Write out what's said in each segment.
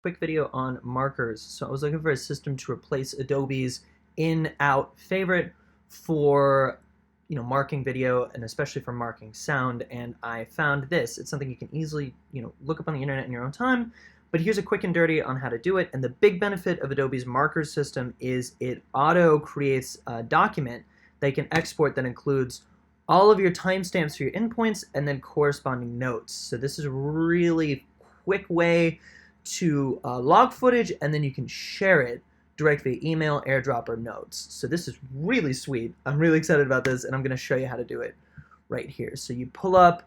Quick video on markers. So I was looking for a system to replace Adobe's in-out favorite for marking video and especially for marking sound, and I found this. It's something you can easily look up on the internet in your own time, but here's a quick and dirty on how to do it. And the big benefit of Adobe's markers system is it auto creates a document that you can export that includes all of your timestamps for your endpoints and then corresponding notes. So this is a really quick way to log footage, and then you can share it directly via email, AirDrop, or Notes. So this is really sweet. I'm really excited about this, and I'm going to show you how to do it right here. So you pull up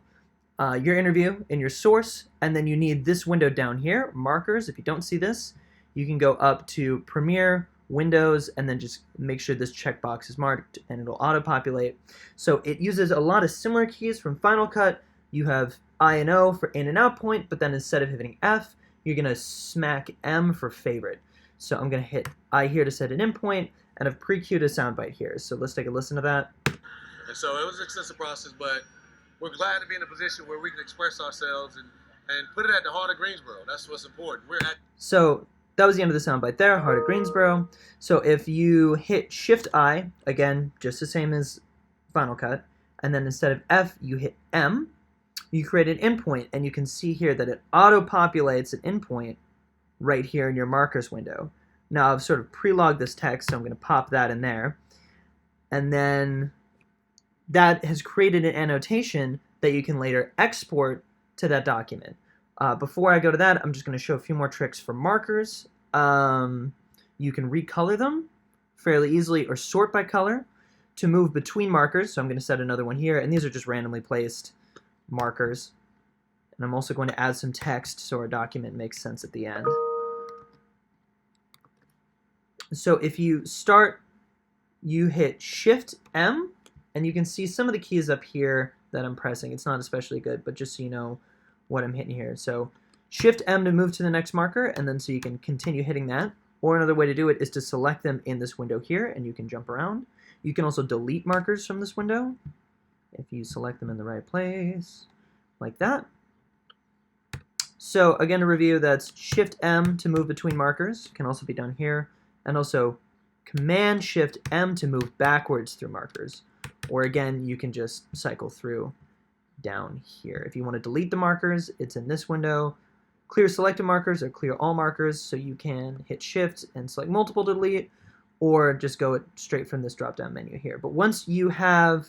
your interview in your source, and then you need this window down here, markers. If you don't see this, you can go up to Premiere, Windows, and then just make sure this checkbox is marked, and it'll auto-populate. So it uses a lot of similar keys from Final Cut. You have I and O for in and out point, but then instead of hitting F, you're going to smack M for favorite. So I'm going to hit I here to set an endpoint, and I've pre-queued a soundbite here. So let's take a listen to that. And so it was an extensive process, but we're glad to be in a position where we can express ourselves and put it at the heart of Greensboro. That's what's important. So that was the end of the soundbite there, heart of Greensboro. So if you hit Shift I, again, just the same as Final Cut, and then instead of F, you hit M, you create an endpoint, and you can see here that it auto-populates an endpoint right here in your markers window. Now I've sort of pre-logged this text, so I'm going to pop that in there. And then that has created an annotation that you can later export to that document. Before I go to that, I'm just going to show a few more tricks for markers. You can recolor them fairly easily or sort by color to move between markers. So I'm going to set another one here, and these are just randomly placed markers. And I'm also going to add some text so our document makes sense at the end. So if you start, you hit Shift M, and you can see some of the keys up here that I'm pressing. It's not especially good, but just so you know what I'm hitting here. So Shift M to move to the next marker, and then so you can continue hitting that. Or another way to do it is to select them in this window here, and you can jump around. You can also delete markers from this window if you select them in the right place, like that. So again, to review, that's Shift M to move between markers, can also be done here, and also Command Shift M to move backwards through markers. Or again, you can just cycle through down here. If you want to delete the markers, it's in this window. Clear selected markers or clear all markers, so you can hit Shift and select multiple to delete, or just go straight from this drop-down menu here. But once you have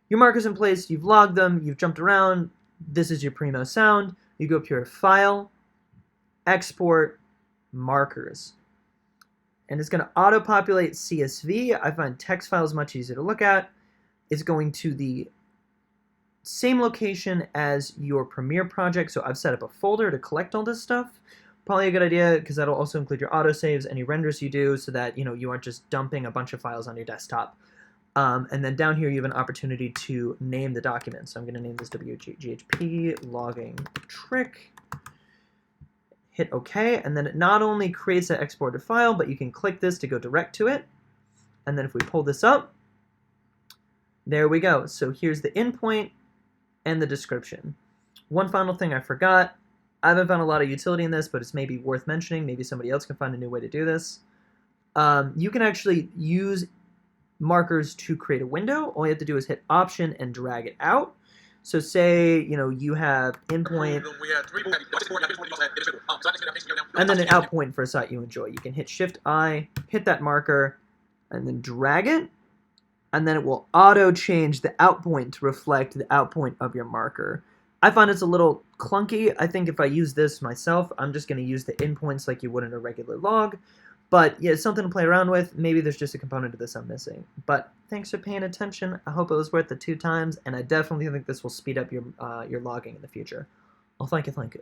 your markers in place, you've logged them, you've jumped around, this is your primo sound. You go up here, File, Export, Markers. And it's going to auto-populate CSV. I find text files much easier to look at. It's going to the same location as your Premiere project, so I've set up a folder to collect all this stuff. Probably a good idea, because that'll also include your autosaves, any renders you do, so that you aren't just dumping a bunch of files on your desktop. And then down here you have an opportunity to name the document. So I'm going to name this WGHP logging trick. Hit OK, and then it not only creates that exported file, but you can click this to go direct to it. And then if we pull this up, there we go. So here's the endpoint and the description. One final thing I forgot. I haven't found a lot of utility in this, but it's maybe worth mentioning. Maybe somebody else can find a new way to do this. You can actually use markers to create a window. All you have to do is hit Option and drag it out. So say you have endpoint and then an out point for a site you enjoy. You can hit Shift I, hit that marker, and then drag it, and then it will auto change the out point to reflect the out point of your marker. I find it's a little clunky. I think if I use this myself, I'm just going to use the endpoints like you would in a regular log. But yeah, it's something to play around with. Maybe there's just a component of this I'm missing. But thanks for paying attention. I hope it was worth the 2 times, and I definitely think this will speed up your logging in the future. Well, thank you.